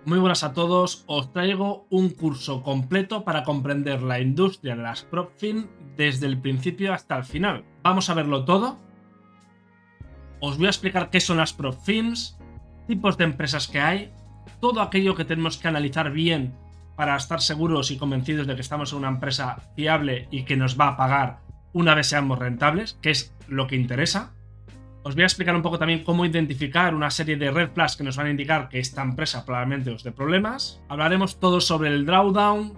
Muy buenas a todos, os traigo un curso completo para comprender la industria de las PropFin desde el principio hasta el final. Vamos a verlo todo. Os voy a explicar qué son las PropFins, tipos de empresas que hay, todo aquello que tenemos que analizar bien para estar seguros y convencidos de que estamos en una empresa fiable y que nos va a pagar una vez seamos rentables, que es lo que interesa. Os voy a explicar un poco también cómo identificar una serie de red flags que nos van a indicar que esta empresa probablemente os dé problemas. Hablaremos todo sobre el drawdown,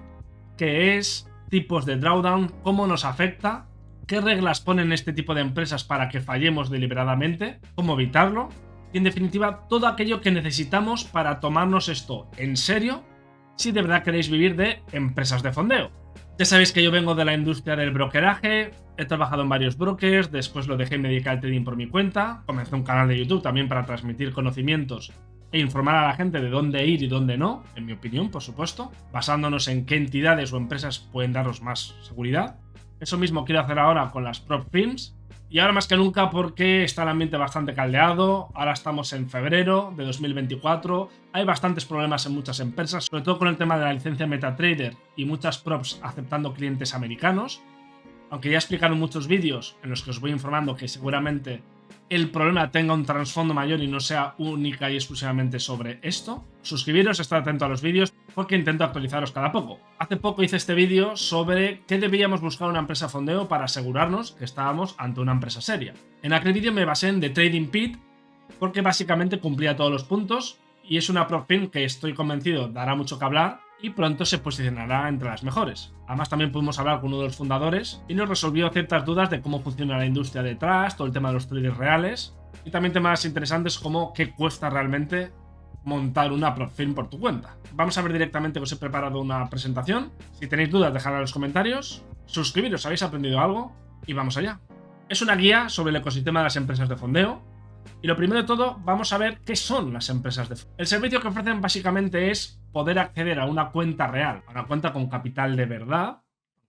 qué es, tipos de drawdown, cómo nos afecta, qué reglas ponen este tipo de empresas para que fallemos deliberadamente, cómo evitarlo y en definitiva todo aquello que necesitamos para tomarnos esto en serio si de verdad queréis vivir de empresas de fondeo. Ya sabéis que yo vengo de la industria del brokeraje, he trabajado en varios brokers, después lo dejé y me dediqué al trading por mi cuenta, comencé un canal de YouTube también para transmitir conocimientos e informar a la gente de dónde ir y dónde no, en mi opinión, por supuesto, basándonos en qué entidades o empresas pueden darnos más seguridad. Eso mismo quiero hacer ahora con las PropFins. Y ahora más que nunca porque está el ambiente bastante caldeado, ahora estamos en febrero de 2024, hay bastantes problemas en muchas empresas, sobre todo con el tema de la licencia MetaTrader y muchas props aceptando clientes americanos, aunque ya he explicado en muchos vídeos en los que os voy informando que seguramente el problema tenga un trasfondo mayor y no sea única y exclusivamente sobre esto. Suscribiros, estar atento a los vídeos porque intento actualizaros cada poco. Hace poco hice este vídeo sobre qué debíamos buscar una empresa fondeo para asegurarnos que estábamos ante una empresa seria. En aquel vídeo me basé en The Trading Pit porque básicamente cumplía todos los puntos y es una PropFin que estoy convencido dará mucho que hablar y pronto se posicionará entre las mejores. Además también pudimos hablar con uno de los fundadores y nos resolvió ciertas dudas de cómo funciona la industria detrás, todo el tema de los traders reales y también temas interesantes como qué cuesta realmente montar una PropFin por tu cuenta. Vamos a ver directamente que os he preparado una presentación. Si tenéis dudas, dejadla en los comentarios. Suscribiros si habéis aprendido algo y vamos allá. Es una guía sobre el ecosistema de las empresas de fondeo. Y lo primero de todo, vamos a ver qué son las empresas de fondeo. El servicio que ofrecen básicamente es poder acceder a una cuenta real, a una cuenta con capital de verdad,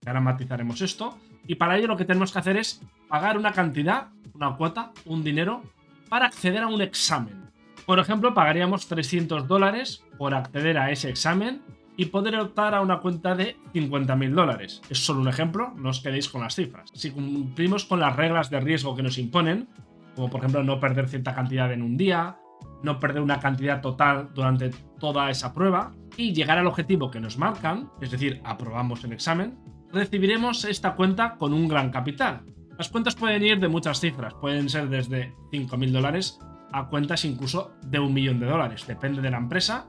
que ahora matizaremos esto, y para ello lo que tenemos que hacer es pagar una cantidad, una cuota, un dinero, para acceder a un examen. Por ejemplo, pagaríamos $300 por acceder a ese examen y poder optar a una cuenta de $50.000. Es solo un ejemplo, no os quedéis con las cifras. Si cumplimos con las reglas de riesgo que nos imponen, como por ejemplo no perder cierta cantidad en un día, no perder una cantidad total durante toda esa prueba y llegar al objetivo que nos marcan, es decir, aprobamos el examen, recibiremos esta cuenta con un gran capital. Las cuentas pueden ir de muchas cifras, pueden ser desde $5.000 a cuentas incluso de $1 millón, depende de la empresa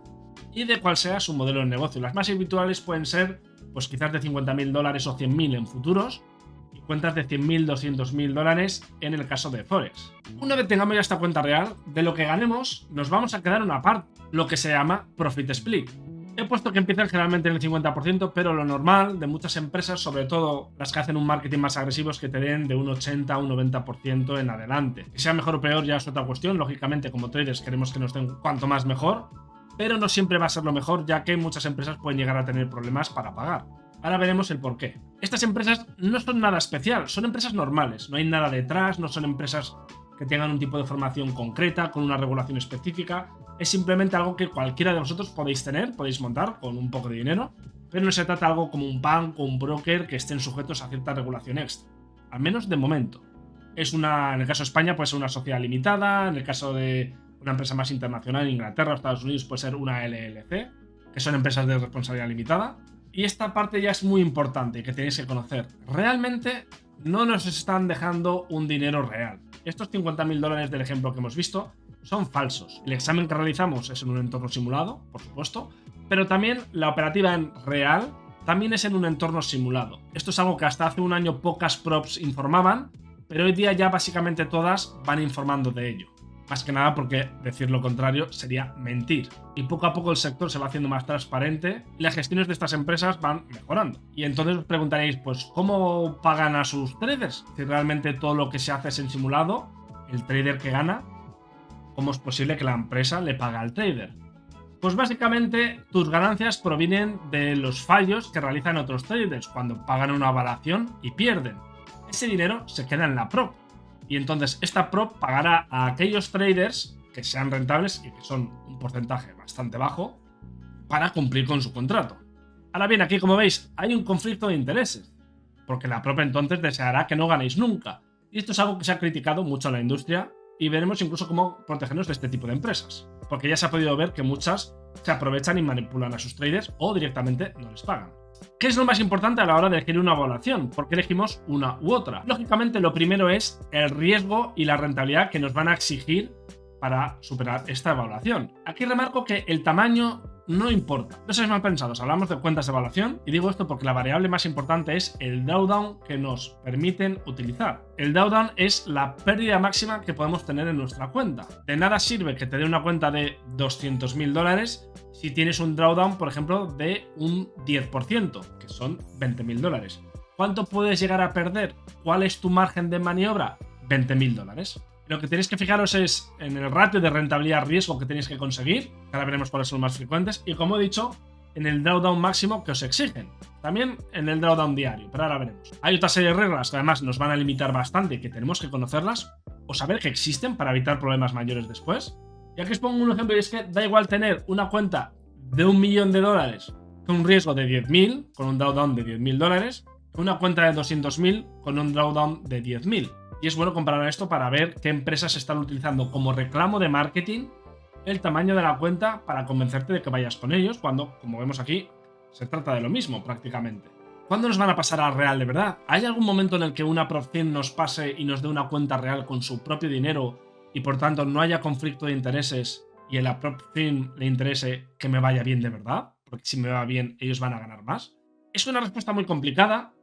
y de cuál sea su modelo de negocio. Las más habituales pueden ser pues quizás de $50.000 o 100.000 en futuros, y cuentas de 100.000, 200.000 dólares en el caso de Forex. Una vez tengamos ya esta cuenta real, de lo que ganemos nos vamos a quedar una parte, lo que se llama Profit Split. He puesto que empiezan generalmente en el 50%, pero lo normal de muchas empresas, sobre todo las que hacen un marketing más agresivo, es que te den de un 80 a un 90% en adelante. Que sea mejor o peor ya es otra cuestión, lógicamente como traders queremos que nos den cuanto más mejor, pero no siempre va a ser lo mejor, ya que muchas empresas pueden llegar a tener problemas para pagar. Ahora veremos el porqué. Estas empresas no son nada especial, son empresas normales, no hay nada detrás, no son empresas que tengan un tipo de formación concreta, con una regulación específica, es simplemente algo que cualquiera de vosotros podéis tener, podéis montar con un poco de dinero, pero no se trata de algo como un banco o un broker que estén sujetos a cierta regulación extra, al menos de momento. En el caso de España puede ser una sociedad limitada, en el caso de una empresa más internacional en Inglaterra o Estados Unidos puede ser una LLC, que son empresas de responsabilidad limitada. Y esta parte ya es muy importante que tenéis que conocer. Realmente no nos están dejando un dinero real. Estos $50.000 del ejemplo que hemos visto son falsos. El examen que realizamos es en un entorno simulado, por supuesto, pero también la operativa en real también es en un entorno simulado. Esto es algo que hasta hace un año pocas props informaban, pero hoy día ya básicamente todas van informando de ello. Más que nada porque decir lo contrario sería mentir. Y poco a poco el sector se va haciendo más transparente y las gestiones de estas empresas van mejorando. Y entonces os preguntaréis, pues, ¿cómo pagan a sus traders? Si realmente todo lo que se hace es en simulado, el trader que gana, ¿cómo es posible que la empresa le pague al trader? Pues básicamente tus ganancias provienen de los fallos que realizan otros traders cuando pagan una evaluación y pierden. Ese dinero se queda en la prop. Y entonces esta prop pagará a aquellos traders que sean rentables y que son un porcentaje bastante bajo para cumplir con su contrato. Ahora bien, aquí como veis hay un conflicto de intereses, porque la prop entonces deseará que no ganéis nunca. Y esto es algo que se ha criticado mucho en la industria y veremos incluso cómo protegernos de este tipo de empresas. Porque ya se ha podido ver que muchas se aprovechan y manipulan a sus traders o directamente no les pagan. ¿Qué es lo más importante a la hora de elegir una evaluación? ¿Por qué elegimos una u otra? Lógicamente lo primero es el riesgo y la rentabilidad que nos van a exigir para superar esta evaluación. Aquí remarco que el tamaño no importa. No seáis mal pensados, hablamos de cuentas de evaluación y digo esto porque la variable más importante es el drawdown que nos permiten utilizar. El drawdown es la pérdida máxima que podemos tener en nuestra cuenta. De nada sirve que te dé una cuenta de $200.000 si tienes un drawdown, por ejemplo, de un 10%, que son $20.000. ¿Cuánto puedes llegar a perder? ¿Cuál es tu margen de maniobra? $20.000. Lo que tenéis que fijaros es en el ratio de rentabilidad-riesgo que tenéis que conseguir, que ahora veremos cuáles son los más frecuentes, y como he dicho, en el drawdown máximo que os exigen. También en el drawdown diario, pero ahora veremos. Hay otra serie de reglas que además nos van a limitar bastante y que tenemos que conocerlas o saber que existen para evitar problemas mayores después. Y aquí os pongo un ejemplo y es que da igual tener una cuenta de $1 millón con un riesgo de 10.000, con un drawdown de $10.000, que una cuenta de 200.000 con un drawdown de 10.000. Y es bueno comparar esto para ver qué empresas están utilizando como reclamo de marketing el tamaño de la cuenta para convencerte de que vayas con ellos, cuando, como vemos aquí, se trata de lo mismo prácticamente. ¿Cuándo nos van a pasar a real de verdad? ¿Hay algún momento en el que una PropFin nos pase y nos dé una cuenta real con su propio dinero y por tanto no haya conflicto de intereses y a la PropFin le interese que me vaya bien de verdad? Porque si me va bien, ellos van a ganar más. Es una respuesta muy complicada.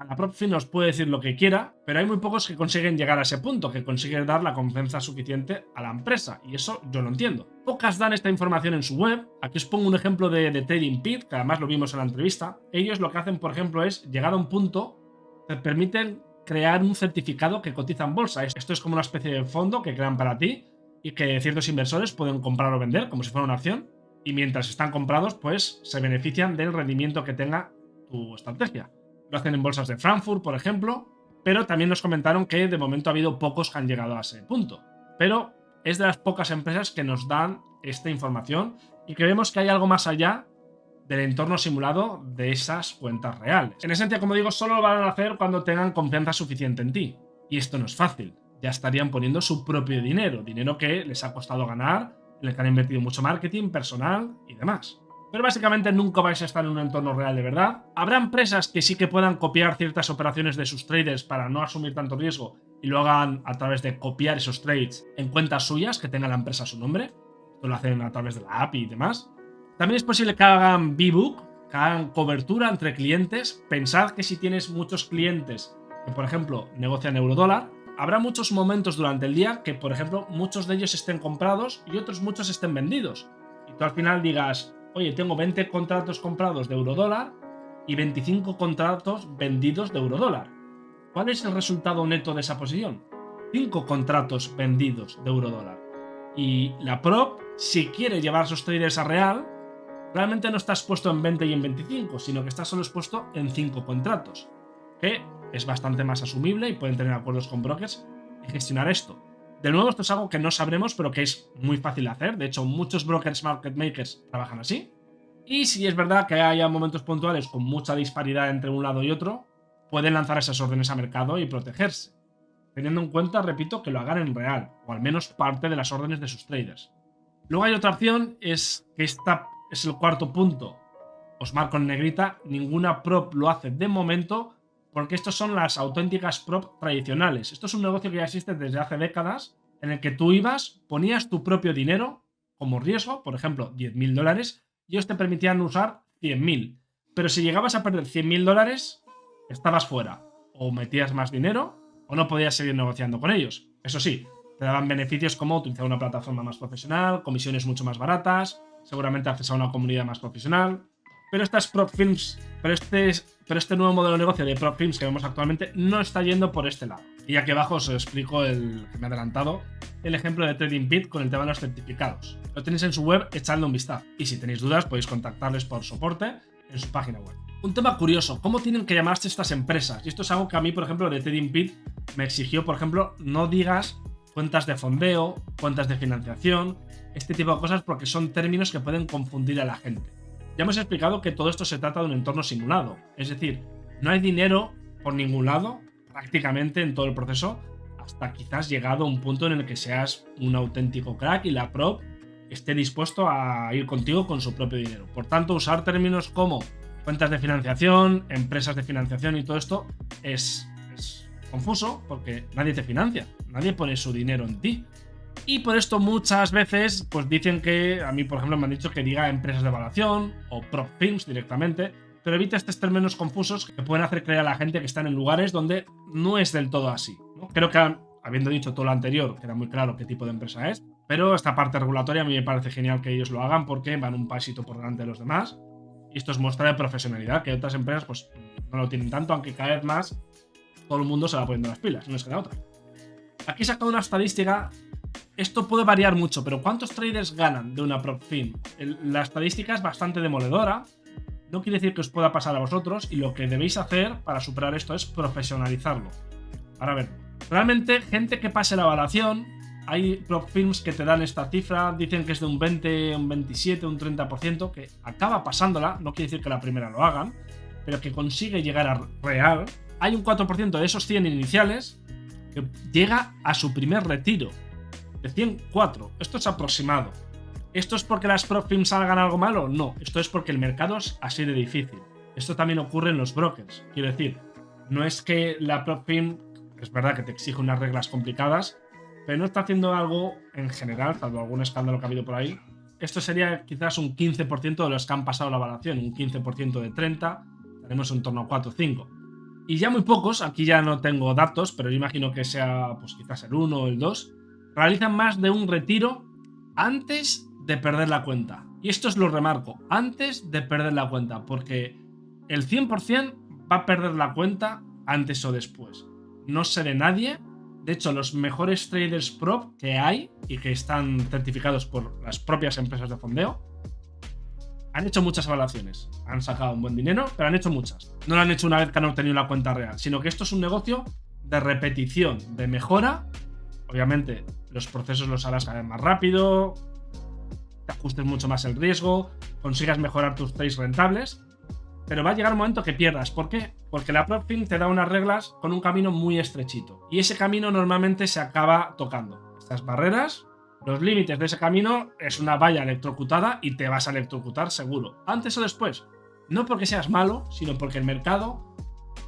La PropFin nos puede decir lo que quiera, pero hay muy pocos que consiguen llegar a ese punto, que consiguen dar la confianza suficiente a la empresa, y eso yo lo entiendo. Pocas dan esta información en su web. Aquí os pongo un ejemplo de TradingPeak, que además lo vimos en la entrevista. Ellos lo que hacen, por ejemplo, es llegar a un punto que permiten crear un certificado que cotiza en bolsa. Esto es como una especie de fondo que crean para ti y que ciertos inversores pueden comprar o vender como si fuera una acción, y mientras están comprados, pues se benefician del rendimiento que tenga tu estrategia. Lo hacen en bolsas de Frankfurt, por ejemplo, pero también nos comentaron que de momento ha habido pocos que han llegado a ese punto. Pero es de las pocas empresas que nos dan esta información y que vemos que hay algo más allá del entorno simulado de esas cuentas reales. En esencia, como digo, solo lo van a hacer cuando tengan confianza suficiente en ti. Y esto no es fácil. Ya estarían poniendo su propio dinero que les ha costado ganar, en el que han invertido mucho marketing, personal y demás. Pero básicamente nunca vais a estar en un entorno real de verdad. Habrá empresas que sí que puedan copiar ciertas operaciones de sus traders para no asumir tanto riesgo y lo hagan a través de copiar esos trades en cuentas suyas que tenga la empresa a su nombre. Esto lo hacen a través de la API y demás. También es posible que hagan V-Book, que hagan cobertura entre clientes. Pensad que si tienes muchos clientes que, por ejemplo, negocian euro-dólar, habrá muchos momentos durante el día que, por ejemplo, muchos de ellos estén comprados y otros muchos estén vendidos. Y tú al final digas: oye, tengo 20 contratos comprados de eurodólar y 25 contratos vendidos de eurodólar. ¿Cuál es el resultado neto de esa posición? 5 contratos vendidos de eurodólar. Y la prop, si quiere llevar a sus traders a real, realmente no está expuesto en 20 y en 25, sino que está solo expuesto en 5 contratos, que es bastante más asumible y pueden tener acuerdos con brokers y gestionar esto. De nuevo, esto es algo que no sabremos, pero que es muy fácil de hacer. De hecho, muchos brokers market makers trabajan así. Y si es verdad que haya momentos puntuales con mucha disparidad entre un lado y otro, pueden lanzar esas órdenes a mercado y protegerse. Teniendo en cuenta, repito, que lo hagan en real, o al menos parte de las órdenes de sus traders. Luego hay otra opción, es que esta es el cuarto punto. Os marco en negrita, ninguna prop lo hace de momento, porque estos son las auténticas prop tradicionales. Esto es un negocio que ya existe desde hace décadas, en el que tú ibas, ponías tu propio dinero como riesgo, por ejemplo, $10.000, y ellos te permitían usar 100.000. Pero si llegabas a perder $100.000, estabas fuera. O metías más dinero, o no podías seguir negociando con ellos. Eso sí, te daban beneficios como utilizar una plataforma más profesional, comisiones mucho más baratas, seguramente acceso a una comunidad más profesional. Pero estas PropFirms, pero este nuevo modelo de negocio de PropFirms que vemos actualmente no está yendo por este lado. Y aquí abajo os explico el que me he adelantado, el ejemplo de TradingPeak con el tema de los certificados. Lo tenéis en su web, echadle un vistazo. Y si tenéis dudas, podéis contactarles por soporte en su página web. Un tema curioso, ¿cómo tienen que llamarse estas empresas? Y esto es algo que a mí, por ejemplo, de TradingPeak me exigió, por ejemplo, no digas cuentas de fondeo, cuentas de financiación, este tipo de cosas, porque son términos que pueden confundir a la gente. Ya hemos explicado que todo esto se trata de un entorno simulado. Es decir, no hay dinero por ningún lado, prácticamente en todo el proceso, hasta quizás llegado a un punto en el que seas un auténtico crack y la prop esté dispuesto a ir contigo con su propio dinero. Por tanto, usar términos como cuentas de financiación, empresas de financiación y todo esto es confuso porque nadie te financia, nadie pone su dinero en ti. Y por esto muchas veces pues dicen que, a mí por ejemplo me han dicho que diga empresas de evaluación o prop firms directamente, pero evita estos términos confusos que pueden hacer creer a la gente que están en lugares donde no es del todo así, ¿no? Creo que habiendo dicho todo lo anterior, queda muy claro qué tipo de empresa es, pero esta parte regulatoria a mí me parece genial que ellos lo hagan porque van un pasito por delante de los demás y esto es muestra de profesionalidad, que otras empresas pues no lo tienen tanto, aunque cada vez más todo el mundo se va poniendo las pilas, no es que da otra. Aquí he sacado una estadística. Esto puede variar mucho, pero ¿cuántos traders ganan de una prop firm? La estadística es bastante demoledora. No quiere decir que os pueda pasar a vosotros y lo que debéis hacer para superar esto es profesionalizarlo. Ahora a ver, realmente gente que pase la evaluación, hay prop firms que te dan esta cifra, dicen que es de un 20, un 27, un 30%, que acaba pasándola, no quiere decir que la primera lo hagan, pero que consigue llegar a real. Hay un 4% de esos 100 iniciales que llega a su primer retiro. De 104. Esto es aproximado. ¿Esto es porque las prop firms hagan algo malo? No, esto es porque el mercado es así de difícil. Esto también ocurre en los brokers. Quiero decir, no es que la prop firm, es verdad que te exige unas reglas complicadas, pero no está haciendo algo en general, salvo algún escándalo que ha habido por ahí. Esto sería quizás un 15% de los que han pasado la evaluación, un 15% de 30, tenemos en torno a 4 o 5. Y ya muy pocos, aquí ya no tengo datos, pero yo imagino que sea pues quizás el 1 o el 2, realizan más de un retiro antes de perder la cuenta. Y esto os lo remarco, antes de perder la cuenta, porque el 100% va a perder la cuenta antes o después. No sé de nadie. De hecho, los mejores traders prop que hay y que están certificados por las propias empresas de fondeo han hecho muchas evaluaciones. Han sacado un buen dinero, pero han hecho muchas. No lo han hecho una vez que han obtenido la cuenta real, sino que esto es un negocio de repetición, de mejora. Obviamente, los procesos los harás cada vez más rápido, te ajustes mucho más el riesgo, consigas mejorar tus trades rentables, pero va a llegar un momento que pierdas. ¿Por qué? Porque la prop firm te da unas reglas con un camino muy estrechito y ese camino normalmente se acaba tocando. Estas barreras, los límites de ese camino es una valla electrocutada y te vas a electrocutar seguro, antes o después. No porque seas malo, sino porque el mercado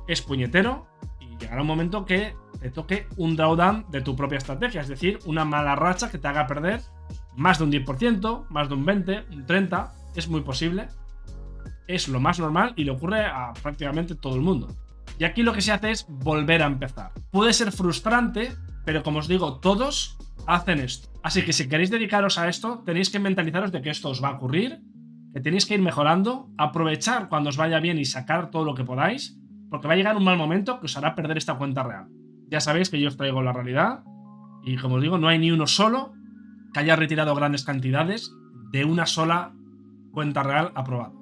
es puñetero y llegará un momento que te toque un drawdown de tu propia estrategia, es decir, una mala racha que te haga perder más de un 10%, más de un 20%, un 30%, es muy posible. Es lo más normal y le ocurre a prácticamente todo el mundo. Y aquí lo que se hace es volver a empezar. Puede ser frustrante, pero como os digo, todos hacen esto. Así que si queréis dedicaros a esto, tenéis que mentalizaros de que esto os va a ocurrir, que tenéis que ir mejorando, aprovechar cuando os vaya bien y sacar todo lo que podáis, porque va a llegar un mal momento que os hará perder esta cuenta real. Ya sabéis que yo os traigo la realidad y como os digo, no hay ni uno solo que haya retirado grandes cantidades de una sola cuenta real aprobada.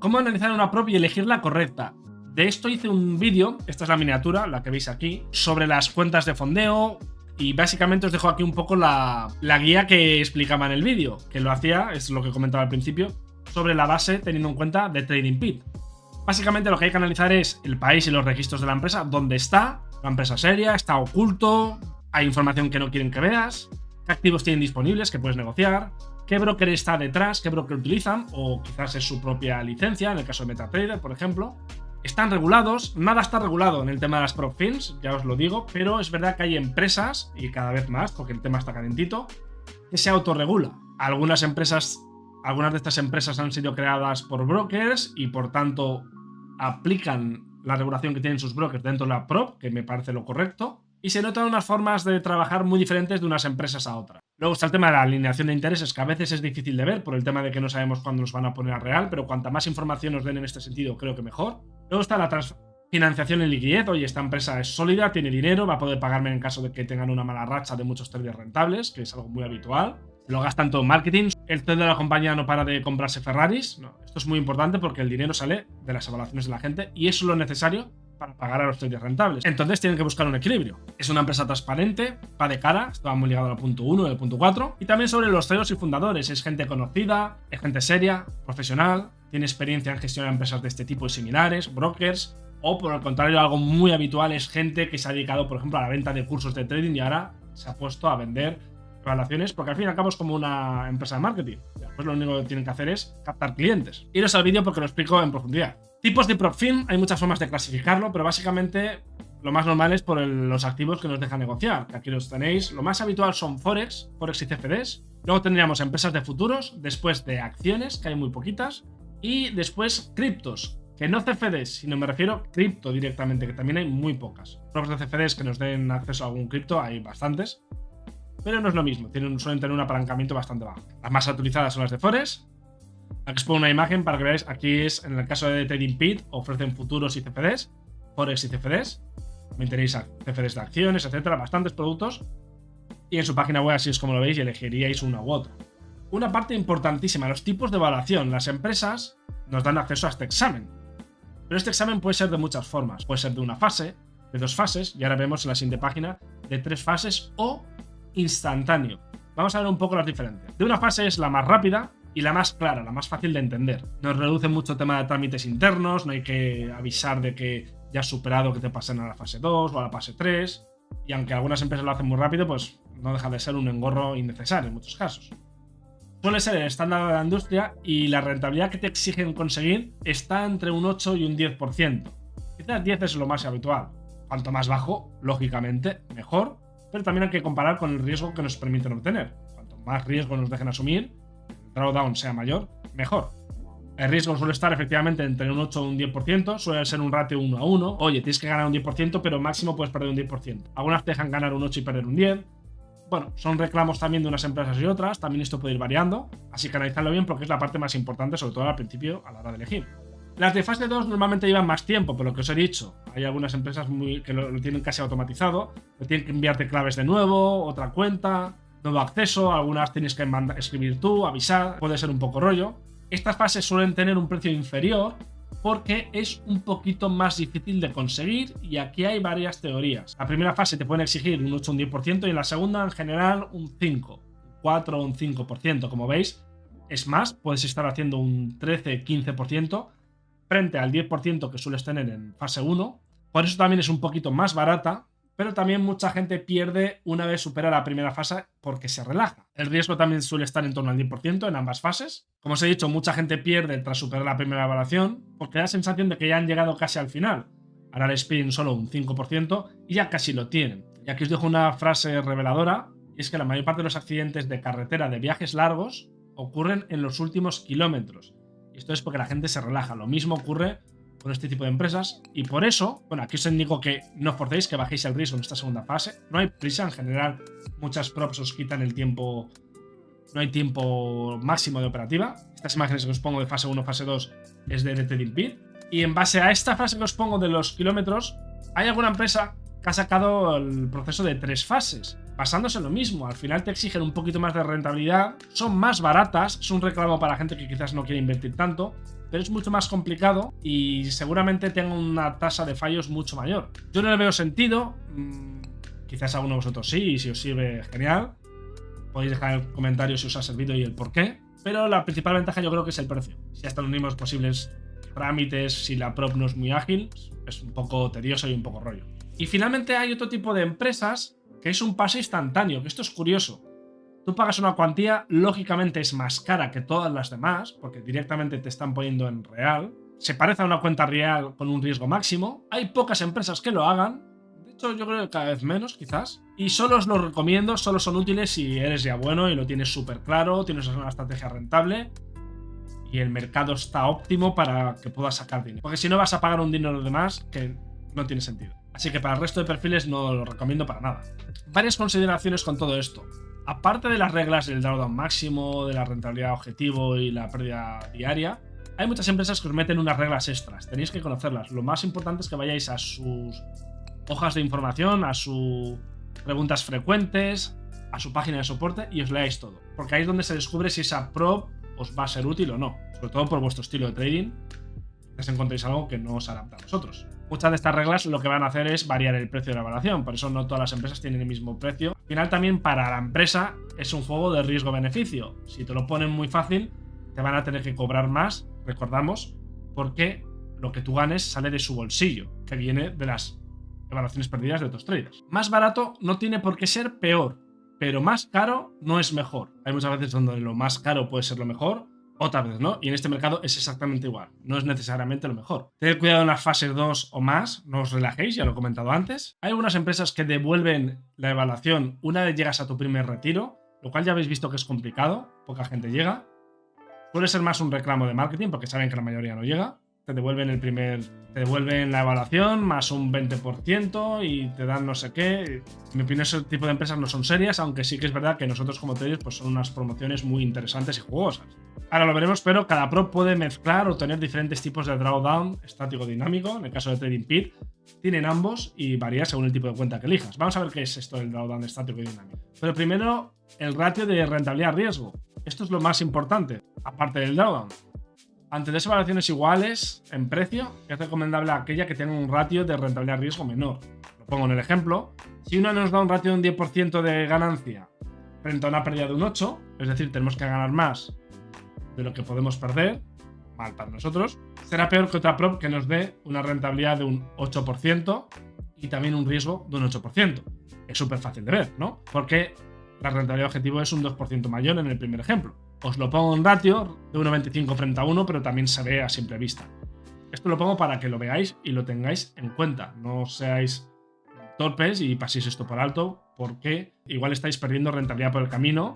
¿Cómo analizar una prop y elegir la correcta? De esto hice un vídeo, esta es la miniatura, la que veis aquí, sobre las cuentas de fondeo y básicamente os dejo aquí un poco la guía que explicaba en el vídeo, que lo hacía, es lo que comentaba al principio, sobre la base teniendo en cuenta de TradingPeak. Básicamente lo que hay que analizar es el país y los registros de la empresa, dónde está, la empresa seria, está oculto, hay información que no quieren que veas, qué activos tienen disponibles que puedes negociar, qué broker está detrás, qué broker utilizan, o quizás es su propia licencia, en el caso de MetaTrader, por ejemplo. Están regulados, nada está regulado en el tema de las prop firms, ya os lo digo, pero es verdad que hay empresas, y cada vez más, porque el tema está calentito, que se autorregula. Algunas de estas empresas han sido creadas por brokers y por tanto aplican la regulación que tienen sus brokers dentro de la prop, que me parece lo correcto, y se notan unas formas de trabajar muy diferentes de unas empresas a otras. Luego está el tema de la alineación de intereses, que a veces es difícil de ver por el tema de que no sabemos cuándo nos van a poner a real, pero cuanta más información nos den en este sentido, creo que mejor. Luego está la financiación en liquidez. Oye, esta empresa es sólida, tiene dinero, va a poder pagarme en caso de que tengan una mala racha de muchos traders rentables, que es algo muy habitual. Se lo gastan todo en marketing. El CEO de la compañía no para de comprarse Ferraris. No, esto es muy importante porque el dinero sale de las evaluaciones de la gente y eso es lo necesario para pagar a los traders rentables. Entonces tienen que buscar un equilibrio. Es una empresa transparente, va de cara, esto va muy ligado al punto 1 y al punto 4. Y también sobre los CEOs y fundadores. Es gente conocida, es gente seria, profesional, tiene experiencia en gestionar empresas de este tipo y similares, brokers. O por el contrario, algo muy habitual es gente que se ha dedicado, por ejemplo, a la venta de cursos de trading y ahora se ha puesto a vender relaciones, porque al fin y al cabo es como una empresa de marketing. Después lo único que tienen que hacer es captar clientes. Iros al vídeo porque lo explico en profundidad. Tipos de prop firm, hay muchas formas de clasificarlo, pero básicamente lo más normal es por los activos que nos deja negociar, que aquí los tenéis. Lo más habitual son Forex y CFDs. Luego tendríamos empresas de futuros, después de acciones, que hay muy poquitas, y después criptos, que no CFDs, sino me refiero cripto directamente, que también hay muy pocas. Props de CFDs que nos den acceso a algún cripto, hay bastantes, pero no es lo mismo, suelen tener un apalancamiento bastante bajo. Las más utilizadas son las de Forex. Aquí os pongo una imagen para que veáis. Aquí es, en el caso de TradingPeak, ofrecen futuros y CFDs, Forex y CFDs. También tenéis CFDs de acciones, etcétera, bastantes productos. Y en su página web así es como lo veis y elegiríais una u otra. Una parte importantísima, los tipos de evaluación. Las empresas nos dan acceso a este examen. Pero este examen puede ser de muchas formas. Puede ser de una fase, de 2 fases, y ahora vemos en la siguiente página, de 3 fases o instantáneo. Vamos a ver un poco las diferencias. De una fase es la más rápida y la más clara, la más fácil de entender. Nos reduce mucho el tema de trámites internos, no hay que avisar de que ya has superado que te pasen a la fase 2 o a la fase 3. Y aunque algunas empresas lo hacen muy rápido, pues no deja de ser un engorro innecesario en muchos casos. Suele ser el estándar de la industria y la rentabilidad que te exigen conseguir está entre un 8 y un 10%. Quizás 10 es lo más habitual. Cuanto más bajo, lógicamente, mejor, pero también hay que comparar con el riesgo que nos permiten obtener. Cuanto más riesgo nos dejen asumir, el drawdown sea mayor, mejor. El riesgo suele estar efectivamente entre un 8 y un 10%, suele ser un ratio 1 a 1. Oye, tienes que ganar un 10%, pero máximo puedes perder un 10%. Algunas te dejan ganar un 8 y perder un 10%. Bueno, son reclamos también de unas empresas y otras, también esto puede ir variando, así que analizadlo bien porque es la parte más importante, sobre todo al principio, a la hora de elegir. Las de fase 2 normalmente llevan más tiempo, por lo que os he dicho. Hay algunas empresas que lo tienen casi automatizado, pero tienen que enviarte claves de nuevo, otra cuenta, nuevo acceso, algunas tienes que escribir tú, avisar, puede ser un poco rollo. Estas fases suelen tener un precio inferior porque es un poquito más difícil de conseguir y aquí hay varias teorías. La primera fase te pueden exigir un 8 o un 10% y en la segunda en general un 5, un 4 o un 5%. Como veis, es más, puedes estar haciendo un 13-15% frente al 10% que sueles tener en fase 1. Por eso también es un poquito más barata, pero también mucha gente pierde una vez supera la primera fase porque se relaja. El riesgo también suele estar en torno al 10% en ambas fases. Como os he dicho, mucha gente pierde tras superar la primera evaluación porque da la sensación de que ya han llegado casi al final. Ahora les piden solo un 5% y ya casi lo tienen. Y aquí os dejo una frase reveladora, y es que la mayor parte de los accidentes de carretera de viajes largos ocurren en los últimos kilómetros. Y esto es porque la gente se relaja. Lo mismo ocurre con este tipo de empresas y por eso, bueno, aquí os indico que no forcéis, que bajéis el riesgo en esta segunda fase. No hay prisa, en general muchas props os quitan el tiempo, no hay tiempo máximo de operativa. Estas imágenes que os pongo de fase 1, fase 2 es de TradingPeak. Y en base a esta fase que os pongo de los kilómetros, hay alguna empresa que ha sacado el proceso de 3 fases, basándose en lo mismo. Al final te exigen un poquito más de rentabilidad, son más baratas, es un reclamo para gente que quizás no quiere invertir tanto, pero es mucho más complicado y seguramente tenga una tasa de fallos mucho mayor. Yo no le veo sentido, quizás a alguno de vosotros sí, y si os sirve, genial. Podéis dejar en el comentario si os ha servido y el por qué, pero la principal ventaja yo creo que es el precio. Si hasta los mismos posibles trámites, si la prop no es muy ágil, es un poco tedioso y un poco rollo. Y finalmente hay otro tipo de empresas que es un pase instantáneo, que esto es curioso. Tú pagas una cuantía, lógicamente es más cara que todas las demás, porque directamente te están poniendo en real. Se parece a una cuenta real con un riesgo máximo. Hay pocas empresas que lo hagan. De hecho, yo creo que cada vez menos, quizás. Y solo os lo recomiendo, solo son útiles si eres ya bueno y lo tienes súper claro, tienes una estrategia rentable y el mercado está óptimo para que puedas sacar dinero. Porque si no vas a pagar un dinero de más que no tiene sentido. Así que para el resto de perfiles no lo recomiendo para nada. Varias consideraciones con todo esto. Aparte de las reglas del drawdown máximo, de la rentabilidad objetivo y la pérdida diaria, hay muchas empresas que os meten unas reglas extras. Tenéis que conocerlas. Lo más importante es que vayáis a sus hojas de información, a sus preguntas frecuentes, a su página de soporte y os leáis todo. Porque ahí es donde se descubre si esa prop os va a ser útil o no. Sobre todo por vuestro estilo de trading. Quizás encontréis algo que no os adapta a vosotros. Muchas de estas reglas lo que van a hacer es variar el precio de la evaluación, por eso no todas las empresas tienen el mismo precio. Al final también para la empresa es un juego de riesgo-beneficio. Si te lo ponen muy fácil, te van a tener que cobrar más, recordamos, porque lo que tú ganes sale de su bolsillo, que viene de las evaluaciones perdidas de otros traders. Más barato no tiene por qué ser peor, pero más caro no es mejor. Hay muchas veces donde lo más caro puede ser lo mejor, otras veces no, y en este mercado es exactamente igual, no es necesariamente lo mejor. Tened cuidado en las fases 2 o más, no os relajéis, ya lo he comentado antes. Hay algunas empresas que devuelven la evaluación una vez llegas a tu primer retiro, lo cual ya habéis visto que es complicado, poca gente llega. Suele ser más un reclamo de marketing porque saben que la mayoría no llega. Te devuelven la evaluación más un 20% y te dan no sé qué. En mi opinión, ese tipo de empresas no son serias, aunque sí que es verdad que nosotros como traders pues son unas promociones muy interesantes y jugosas. Ahora lo veremos, pero cada prop puede mezclar o tener diferentes tipos de drawdown estático dinámico. En el caso de TradingPeer tienen ambos y varía según el tipo de cuenta que elijas. Vamos a ver qué es esto del drawdown estático y dinámico. Pero primero, el ratio de rentabilidad-riesgo. Esto es lo más importante, aparte del drawdown. Ante dos evaluaciones iguales en precio, es recomendable aquella que tenga un ratio de rentabilidad-riesgo menor. Lo pongo en el ejemplo. Si una nos da un ratio de un 10% de ganancia frente a una pérdida de un 8%, es decir, tenemos que ganar más de lo que podemos perder, mal para nosotros, será peor que otra prop que nos dé una rentabilidad de un 8% y también un riesgo de un 8%. Es súper fácil de ver, ¿no? Porque la rentabilidad objetivo es un 2% mayor en el primer ejemplo. Os lo pongo en ratio de 1,25 frente a 1, pero también se ve a simple vista. Esto lo pongo para que lo veáis y lo tengáis en cuenta. No seáis torpes y paséis esto por alto, porque igual estáis perdiendo rentabilidad por el camino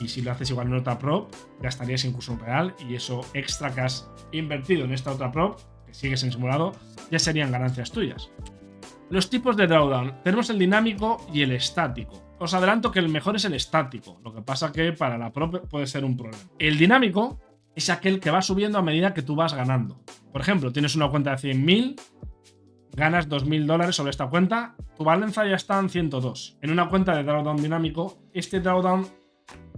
y si lo haces igual en otra prop, gastarías incluso un real y eso extra que has invertido en esta otra prop, que sigues en simulado, ya serían ganancias tuyas. Los tipos de drawdown. Tenemos el dinámico y el estático. Os adelanto que el mejor es el estático, lo que pasa que para la prop puede ser un problema. El dinámico es aquel que va subiendo a medida que tú vas ganando. Por ejemplo, tienes una cuenta de 100.000, ganas $2.000 sobre esta cuenta, tu balanza ya está en 102. En una cuenta de drawdown dinámico, este drawdown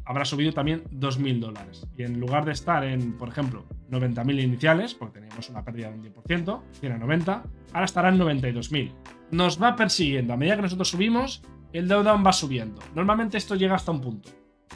habrá subido también $2.000. Y en lugar de estar en, por ejemplo, 90.000 iniciales, porque teníamos una pérdida de un 10%, 100 a 90, ahora estará en 92.000. Nos va persiguiendo. A medida que nosotros subimos, el drawdown va subiendo. Normalmente esto llega hasta un punto.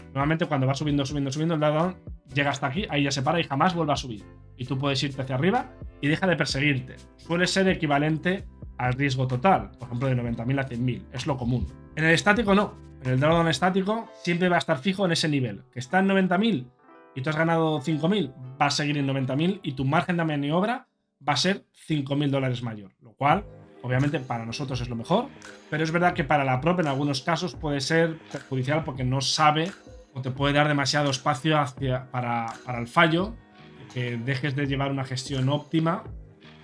Normalmente cuando va subiendo, el drawdown llega hasta aquí, ahí ya se para y jamás vuelve a subir. Y tú puedes irte hacia arriba y deja de perseguirte. Suele ser equivalente al riesgo total, por ejemplo de 90.000 a 100.000, es lo común. En el estático no. En el drawdown estático siempre va a estar fijo en ese nivel. Que está en 90.000 y tú has ganado 5.000, va a seguir en 90.000 y tu margen de maniobra va a ser $5.000 mayor. Lo cual, obviamente, para nosotros es lo mejor. Pero es verdad que para la prop en algunos casos puede ser perjudicial porque no sabe o te puede dar demasiado espacio para el fallo, que dejes de llevar una gestión óptima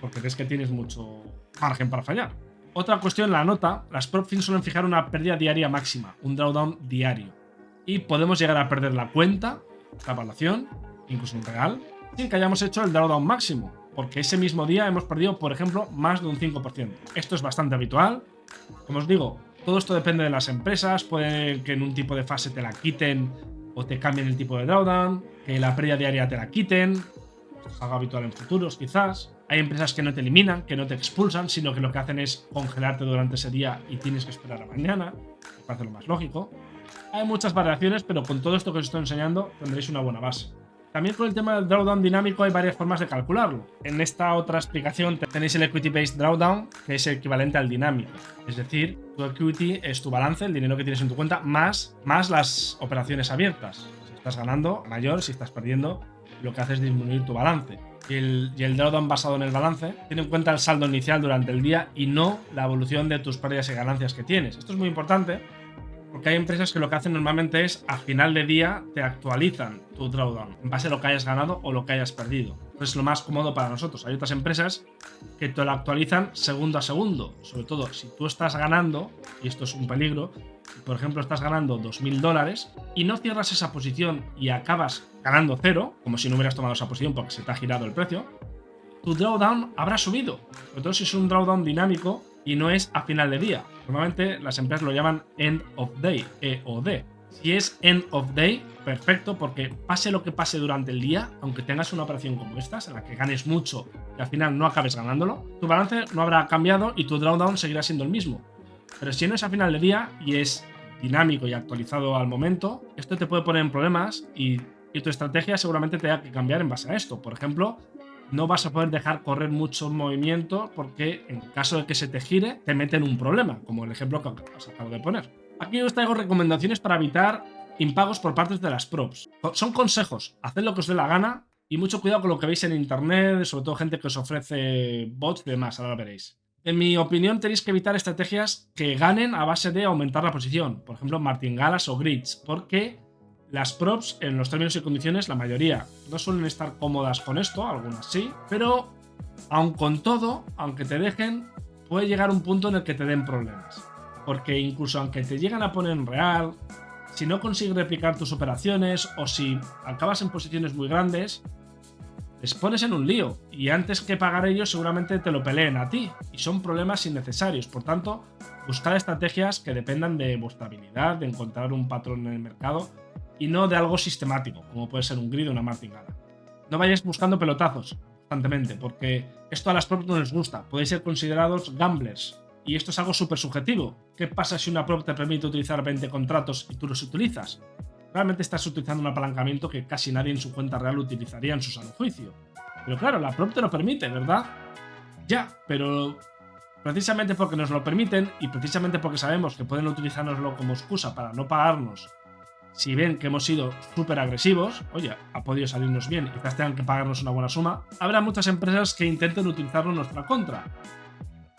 porque ves que tienes mucho margen para fallar. Otra cuestión, la nota. Las PropFin suelen fijar una pérdida diaria máxima, un drawdown diario. Y podemos llegar a perder la cuenta, la evaluación, incluso un real, sin que hayamos hecho el drawdown máximo, porque ese mismo día hemos perdido, por ejemplo, más de un 5%. Esto es bastante habitual. Como os digo, todo esto depende de las empresas. Puede que en un tipo de fase te la quiten o te cambien el tipo de drawdown, que la pérdida diaria te la quiten. Esto es algo habitual en futuros, quizás. Hay empresas que no te eliminan, que no te expulsan, sino que lo que hacen es congelarte durante ese día y tienes que esperar a mañana. Me parece lo más lógico. Hay muchas variaciones, pero con todo esto que os estoy enseñando tendréis una buena base. También con el tema del drawdown dinámico hay varias formas de calcularlo. En esta otra explicación tenéis el Equity Based Drawdown, que es equivalente al dinámico. Es decir, tu equity es tu balance, el dinero que tienes en tu cuenta, más las operaciones abiertas. Si estás ganando, mayor; si estás perdiendo, lo que hace es disminuir tu balance. Y el drawdown basado en el balance tiene en cuenta el saldo inicial durante el día y no la evolución de tus pérdidas y ganancias que tienes. Esto es muy importante porque hay empresas que lo que hacen normalmente es a final de día te actualizan tu drawdown en base a lo que hayas ganado o lo que hayas perdido. Es lo más cómodo para nosotros. Hay otras empresas que te lo actualizan segundo a segundo. Sobre todo si tú estás ganando, y esto es un peligro, si por ejemplo estás ganando $2.000 y no cierras esa posición y acabas ganando cero, como si no hubieras tomado esa posición porque se te ha girado el precio, tu drawdown habrá subido. Sobre todo si es un drawdown dinámico y no es a final de día. Normalmente las empresas lo llaman End of Day, EOD. Si es end of day, perfecto, porque pase lo que pase durante el día, aunque tengas una operación como esta, en la que ganes mucho y al final no acabes ganándolo, tu balance no habrá cambiado y tu drawdown seguirá siendo el mismo. Pero si no es a final de día y es dinámico y actualizado al momento, esto te puede poner en problemas y tu estrategia seguramente tenga que cambiar en base a esto. Por ejemplo, no vas a poder dejar correr mucho movimiento porque en caso de que se te gire, te mete en un problema, como el ejemplo que os acabo de poner. Aquí os traigo recomendaciones para evitar impagos por parte de las props. Son consejos, haced lo que os dé la gana y mucho cuidado con lo que veis en internet, sobre todo gente que os ofrece bots y demás, ahora lo veréis. En mi opinión tenéis que evitar estrategias que ganen a base de aumentar la posición, por ejemplo martingalas o grids, porque las props en los términos y condiciones, la mayoría no suelen estar cómodas con esto, algunas sí, pero aun con todo, aunque te dejen, puede llegar un punto en el que te den problemas. Porque incluso aunque te llegan a poner en real, si no consigues replicar tus operaciones o si acabas en posiciones muy grandes, les pones en un lío y antes que pagar ellos seguramente te lo peleen a ti y son problemas innecesarios. Por tanto, buscar estrategias que dependan de vuestra habilidad, de encontrar un patrón en el mercado y no de algo sistemático, como puede ser un grid o una martingala. No vayáis buscando pelotazos constantemente, porque esto a las props no les gusta. Podéis ser considerados gamblers. Y esto es algo súper subjetivo. ¿Qué pasa si una prop te permite utilizar 20 contratos y tú los utilizas? Realmente estás utilizando un apalancamiento que casi nadie en su cuenta real utilizaría en su sano juicio. Pero claro, la prop te lo permite, ¿verdad? Ya, pero precisamente porque nos lo permiten y precisamente porque sabemos que pueden utilizárnoslo como excusa para no pagarnos, si ven que hemos sido súper agresivos, oye, ha podido salirnos bien y quizás tengan que pagarnos una buena suma, habrá muchas empresas que intenten utilizarlo en nuestra contra.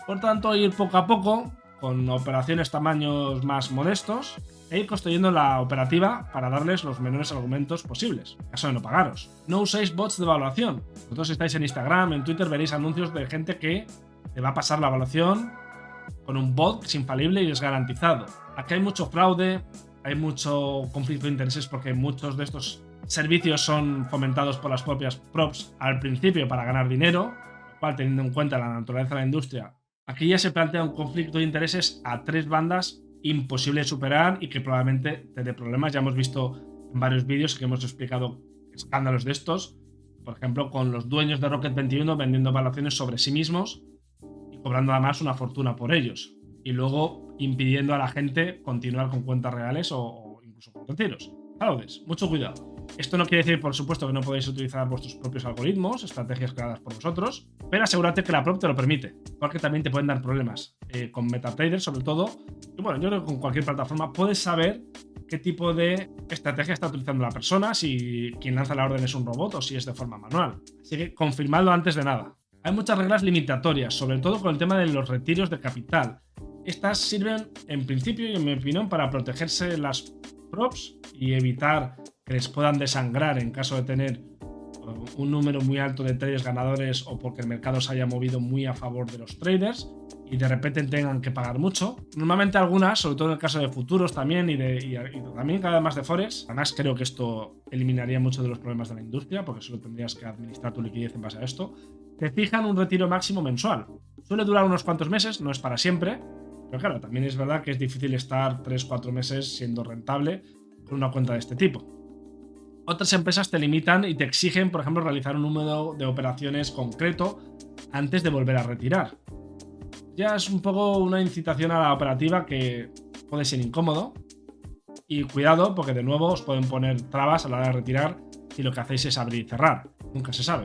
Por tanto, ir poco a poco, con operaciones tamaños más modestos, e ir construyendo la operativa para darles los menores argumentos posibles, en caso de no pagaros. No uséis bots de evaluación. Vosotros si estáis en Instagram, en Twitter, veréis anuncios de gente que te va a pasar la evaluación con un bot que es infalible y es garantizado. Aquí hay mucho fraude, hay mucho conflicto de intereses porque muchos de estos servicios son fomentados por las propias props al principio para ganar dinero, lo cual, teniendo en cuenta la naturaleza de la industria, aquí ya se plantea un conflicto de intereses a tres bandas imposible de superar y que probablemente te dé problemas. Ya hemos visto en varios vídeos que hemos explicado escándalos de estos, por ejemplo con los dueños de Rocket 21 vendiendo evaluaciones sobre sí mismos y cobrando además una fortuna por ellos y luego impidiendo a la gente continuar con cuentas reales o incluso con retiros. Fraudes, mucho cuidado. Esto no quiere decir, por supuesto, que no podéis utilizar vuestros propios algoritmos, estrategias creadas por vosotros, pero asegúrate que la prop te lo permite, porque también te pueden dar problemas. Con MetaTrader, sobre todo, y bueno, yo creo que con cualquier plataforma puedes saber qué tipo de estrategia está utilizando la persona, si quien lanza la orden es un robot o si es de forma manual. Así que confirmadlo antes de nada. Hay muchas reglas limitatorias, sobre todo con el tema de los retiros de capital. Estas sirven, en principio y en mi opinión, para protegerse las props y evitar que les puedan desangrar en caso de tener un número muy alto de traders ganadores o porque el mercado se haya movido muy a favor de los traders y de repente tengan que pagar mucho. Normalmente algunas, sobre todo en el caso de futuros también y también cada vez más de forex, además creo que esto eliminaría muchos de los problemas de la industria porque solo tendrías que administrar tu liquidez en base a esto, te fijan un retiro máximo mensual. Suele durar unos cuantos meses, no es para siempre, pero claro, también es verdad que es difícil estar 3-4 meses siendo rentable con una cuenta de este tipo. Otras empresas te limitan y te exigen, por ejemplo, realizar un número de operaciones concreto antes de volver a retirar. Ya es un poco una incitación a la operativa que puede ser incómodo. Y cuidado, porque de nuevo os pueden poner trabas a la hora de retirar si lo que hacéis es abrir y cerrar. Nunca se sabe.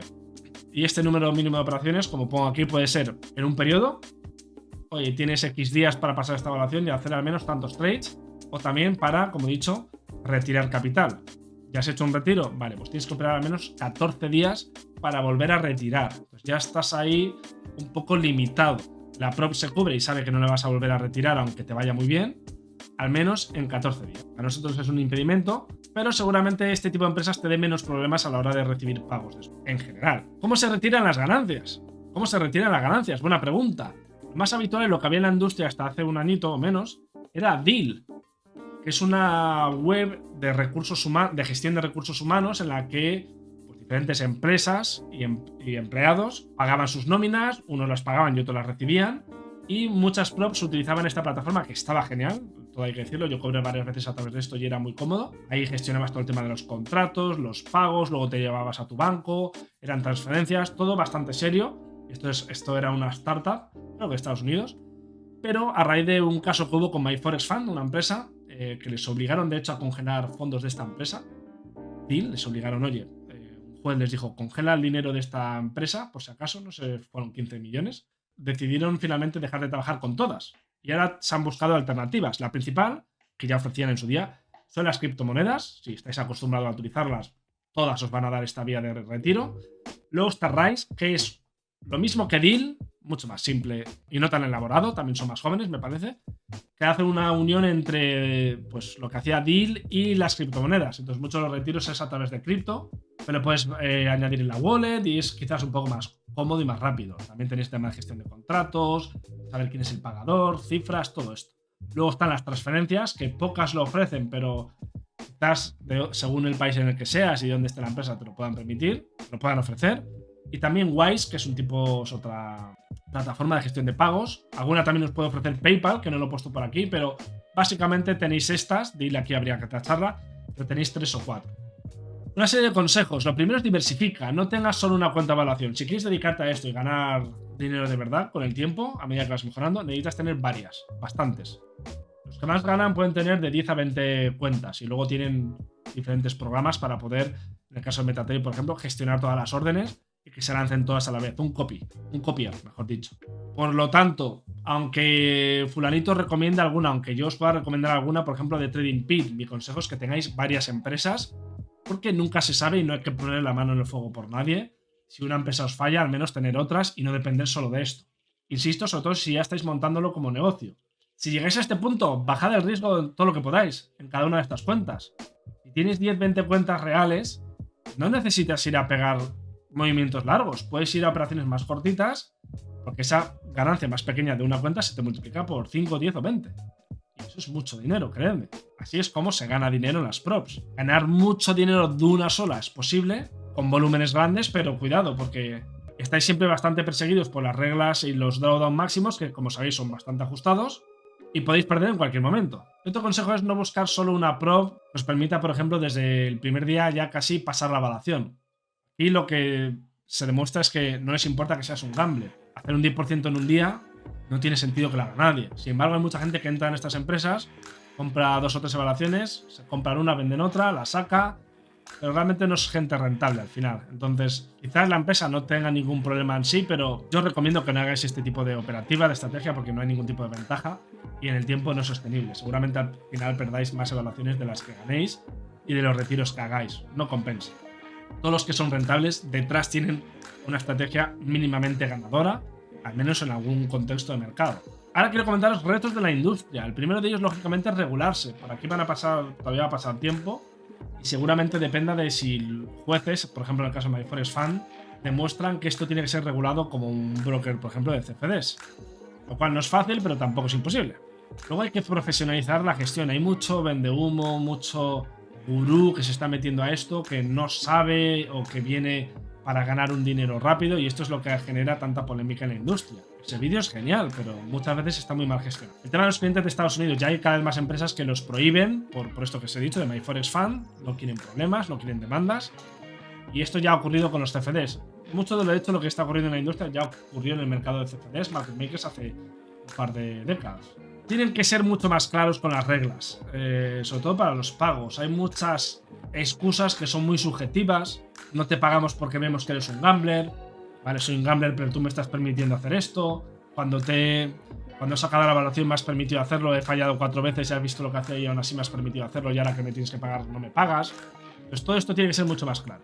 Y este número mínimo de operaciones, como pongo aquí, puede ser en un periodo. Oye, tienes X días para pasar esta evaluación y hacer al menos tantos trades. O también para, como he dicho, retirar capital. ¿Ya has hecho un retiro? Vale, pues tienes que operar al menos 14 días para volver a retirar. Pues ya estás ahí un poco limitado. La prop se cubre y sabe que no le vas a volver a retirar aunque te vaya muy bien, al menos en 14 días. A nosotros es un impedimento, pero seguramente este tipo de empresas te dé menos problemas a la hora de recibir pagos en general. ¿Cómo se retiran las ganancias? ¿Cómo se retiran las ganancias? Buena pregunta. Lo más habitual en lo que había en la industria hasta hace un añito o menos era Deal, que es una web de de gestión de recursos humanos en la que pues, diferentes empresas y empleados pagaban sus nóminas, unos las pagaban y otros las recibían, y muchas props utilizaban esta plataforma que estaba genial, todo hay que decirlo. Yo cobré varias veces a través de esto y era muy cómodo. Ahí gestionabas todo el tema de los contratos, los pagos, luego te llevabas a tu banco, eran transferencias, todo bastante serio. Esto era una startup, creo que de Estados Unidos. Pero a raíz de un caso que hubo con MyForex Fund, una empresa, que les obligaron de hecho a congelar fondos de esta empresa, les obligaron, oye, un juez les dijo, congela el dinero de esta empresa, por si acaso, no sé, fueron 15 millones. Decidieron finalmente dejar de trabajar con todas. Y ahora se han buscado alternativas. La principal, que ya ofrecían en su día, son las criptomonedas. Si estáis acostumbrados a utilizarlas, todas os van a dar esta vía de retiro. Luego está Rise, que es lo mismo que Deal, mucho más simple y no tan elaborado, también son más jóvenes, me parece, que hace una unión entre pues, lo que hacía Deal y las criptomonedas. Entonces, muchos de los retiros es a través de cripto, pero puedes añadir en la wallet y es quizás un poco más cómodo y más rápido. También tenéis tema de gestión de contratos, saber quién es el pagador, cifras, todo esto. Luego están las transferencias, que pocas lo ofrecen, pero quizás según el país en el que seas y dónde esté la empresa te lo puedan permitir, te lo puedan ofrecer. Y también Wise, que es otra plataforma de gestión de pagos. Alguna también os puede ofrecer PayPal, que no lo he puesto por aquí, pero básicamente tenéis estas. Dile aquí habría que tacharla, pero tenéis 3 o 4. Una serie de consejos. Lo primero es diversifica. No tengas solo una cuenta de evaluación. Si quieres dedicarte a esto y ganar dinero de verdad con el tiempo, a medida que vas mejorando, necesitas tener varias, bastantes. Los que más ganan pueden tener de 10 a 20 cuentas y luego tienen diferentes programas para poder, en el caso de MetaTrader, por ejemplo, gestionar todas las órdenes y que se lancen todas a la vez. Un copiar, mejor dicho. Por lo tanto, aunque fulanito recomienda alguna, aunque yo os pueda recomendar alguna, por ejemplo, de TradingPeak, mi consejo es que tengáis varias empresas, porque nunca se sabe y no hay que poner la mano en el fuego por nadie. Si una empresa os falla, al menos tener otras y no depender solo de esto. Insisto, sobre todo si ya estáis montándolo como negocio. Si llegáis a este punto, bajad el riesgo de todo lo que podáis en cada una de estas cuentas. Si tienes 10-20 cuentas reales, no necesitas ir a pegar movimientos largos. Puedes ir a operaciones más cortitas porque esa ganancia más pequeña de una cuenta se te multiplica por 5, 10 o 20. Y eso es mucho dinero, créanme. Así es como se gana dinero en las props. Ganar mucho dinero de una sola es posible, con volúmenes grandes, pero cuidado, porque estáis siempre bastante perseguidos por las reglas y los drawdown máximos, que como sabéis son bastante ajustados, y podéis perder en cualquier momento. Otro consejo es no buscar solo una prop que os permita, por ejemplo, desde el primer día ya casi pasar la evaluación. Y lo que se demuestra es que no les importa que seas un gambler. Hacer un 10% en un día no tiene sentido que lo haga nadie. Sin embargo, hay mucha gente que entra en estas empresas, compra 2 o 3 evaluaciones, se compran una, venden otra, la saca, pero realmente no es gente rentable al final. Entonces, quizás la empresa no tenga ningún problema en sí, pero yo os recomiendo que no hagáis este tipo de operativa, de estrategia, porque no hay ningún tipo de ventaja y en el tiempo no es sostenible. Seguramente al final perdáis más evaluaciones de las que ganéis y de los retiros que hagáis. No compensa. Todos los que son rentables detrás tienen una estrategia mínimamente ganadora, al menos en algún contexto de mercado. Ahora quiero comentaros retos de la industria. El primero de ellos, lógicamente, es regularse. Por aquí todavía va a pasar tiempo y seguramente dependa de si jueces, por ejemplo en el caso de MyForex Fund, demuestran que esto tiene que ser regulado como un broker, por ejemplo, de CFDs. Lo cual no es fácil, pero tampoco es imposible. Luego hay que profesionalizar la gestión. Hay mucho vendehumo, mucho gurú que se está metiendo a esto, que no sabe o que viene para ganar un dinero rápido, y esto es lo que genera tanta polémica en la industria. Ese vídeo es genial, pero muchas veces está muy mal gestionado. El tema de los clientes de Estados Unidos, ya hay cada vez más empresas que los prohíben, por esto que os he dicho de MyForex Fund, no quieren problemas, no quieren demandas, y esto ya ha ocurrido con los CFDs. Mucho de lo que está ocurriendo en la industria ya ocurrió en el mercado de CFDs, market makers, hace un par de décadas. Tienen que ser mucho más claros con las reglas, sobre todo para los pagos. Hay muchas excusas que son muy subjetivas. No te pagamos porque vemos que eres un gambler. Vale, soy un gambler, pero tú me estás permitiendo hacer esto. Cuando he sacado la evaluación me has permitido hacerlo, he fallado 4 veces y has visto lo que hacía y aún así me has permitido hacerlo, y ahora que me tienes que pagar no me pagas. Pues todo esto tiene que ser mucho más claro.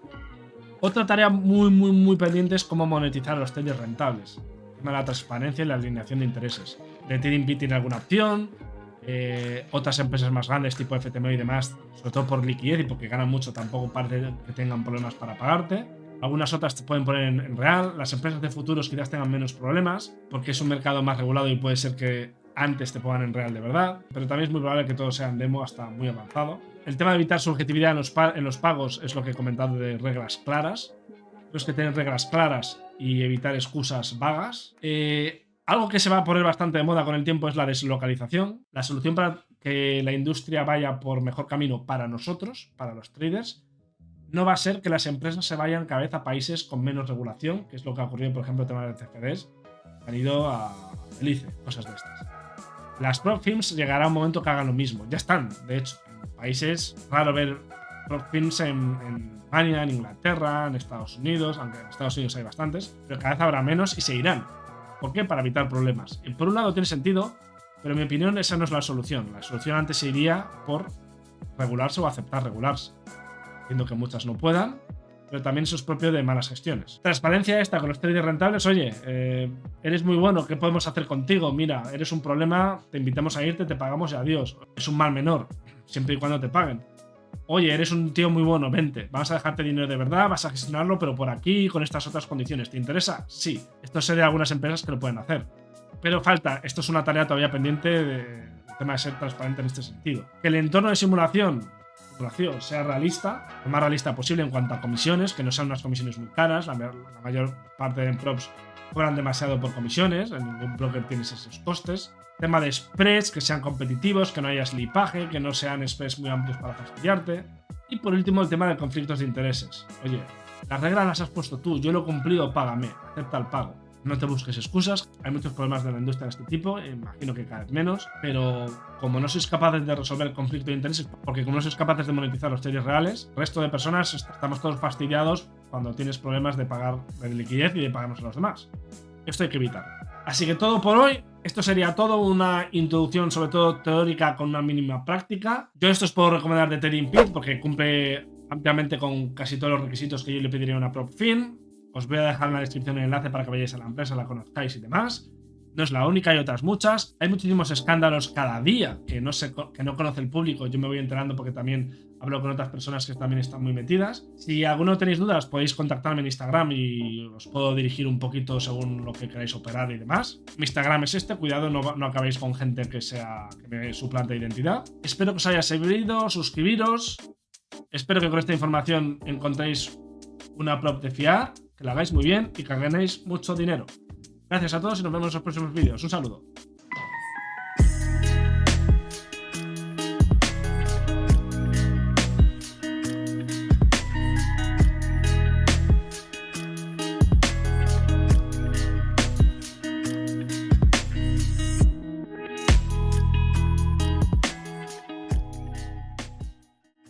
Otra tarea muy pendiente es cómo monetizar los traders rentables. La transparencia y la alineación de intereses. De TradingPeak tiene alguna opción, otras empresas más grandes tipo FTMO y demás, sobre todo por liquidez y porque ganan mucho, tampoco parece que tengan problemas para pagarte. Algunas otras te pueden poner en real. Las empresas de futuros quizás tengan menos problemas porque es un mercado más regulado y puede ser que antes te pongan en real de verdad, pero también es muy probable que todo sea en demo hasta muy avanzado. El tema de evitar subjetividad en los pagos es lo que he comentado de reglas claras. Tienes que tener reglas claras y evitar excusas vagas. Algo que se va a poner bastante de moda con el tiempo es la deslocalización. La solución para que la industria vaya por mejor camino para nosotros, para los traders, no va a ser que las empresas se vayan cada vez a países con menos regulación, que es lo que ha ocurrido, por ejemplo, el tema de CFDs. Han ido a Belice, cosas de estas. Las prop firms llegará un momento que hagan lo mismo. Ya están, de hecho, en países, raro ver prop firms en Alemania, en Inglaterra, en Estados Unidos, aunque en Estados Unidos hay bastantes, pero cada vez habrá menos y se irán. ¿Por qué? Para evitar problemas. Y por un lado tiene sentido, pero en mi opinión esa no es la solución. La solución antes se iría por regularse o aceptar regularse. Entiendo que muchas no puedan, pero también eso es propio de malas gestiones. Transparencia esta con los traders rentables. Oye, eres muy bueno, ¿qué podemos hacer contigo? Mira, eres un problema, te invitamos a irte, te pagamos y adiós. Es un mal menor, siempre y cuando te paguen. Oye, eres un tío muy bueno, vente, vamos a dejarte dinero de verdad, vas a gestionarlo, pero por aquí, con estas otras condiciones. ¿Te interesa? Sí. Esto sería algunas empresas que lo pueden hacer. Pero falta, esto es una tarea todavía pendiente del tema de ser transparente en este sentido. Que el entorno de simulación sea realista, lo más realista posible en cuanto a comisiones, que no sean unas comisiones muy caras. La mayor parte de props cobran demasiado por comisiones, en ningún broker tienes esos costes. Tema de spreads, que sean competitivos, que no haya slipaje, que no sean spreads muy amplios para fastidiarte. Y por último, el tema de conflictos de intereses. Oye, las reglas las has puesto tú, yo lo he cumplido, págame, acepta el pago. No te busques excusas, hay muchos problemas de la industria de este tipo, imagino que cada vez menos, pero como no sois capaces de resolver el conflicto de intereses, porque como no sois capaces de monetizar los traders reales, el resto de personas estamos todos fastidiados cuando tienes problemas de pagar de liquidez y de pagarnos a los demás. Esto hay que evitar. Así que todo por hoy. Esto sería todo, una introducción sobre todo teórica con una mínima práctica. Yo esto os puedo recomendar de Trading Peak porque cumple ampliamente con casi todos los requisitos que yo le pediría a una prop firm. Os voy a dejar en la descripción el enlace para que vayáis a la empresa, la conozcáis y demás. No es la única, hay otras muchas. Hay muchísimos escándalos cada día que no conoce el público. Yo me voy enterando porque también hablo con otras personas que también están muy metidas. Si alguno tenéis dudas, podéis contactarme en Instagram y os puedo dirigir un poquito según lo que queráis operar y demás. Mi Instagram es este, cuidado, no acabéis con gente que me suplante identidad. Espero que os haya servido, suscribiros. Espero que con esta información encontréis una prop de fiar, que la hagáis muy bien y que ganéis mucho dinero. Gracias a todos y nos vemos en los próximos vídeos. Un saludo.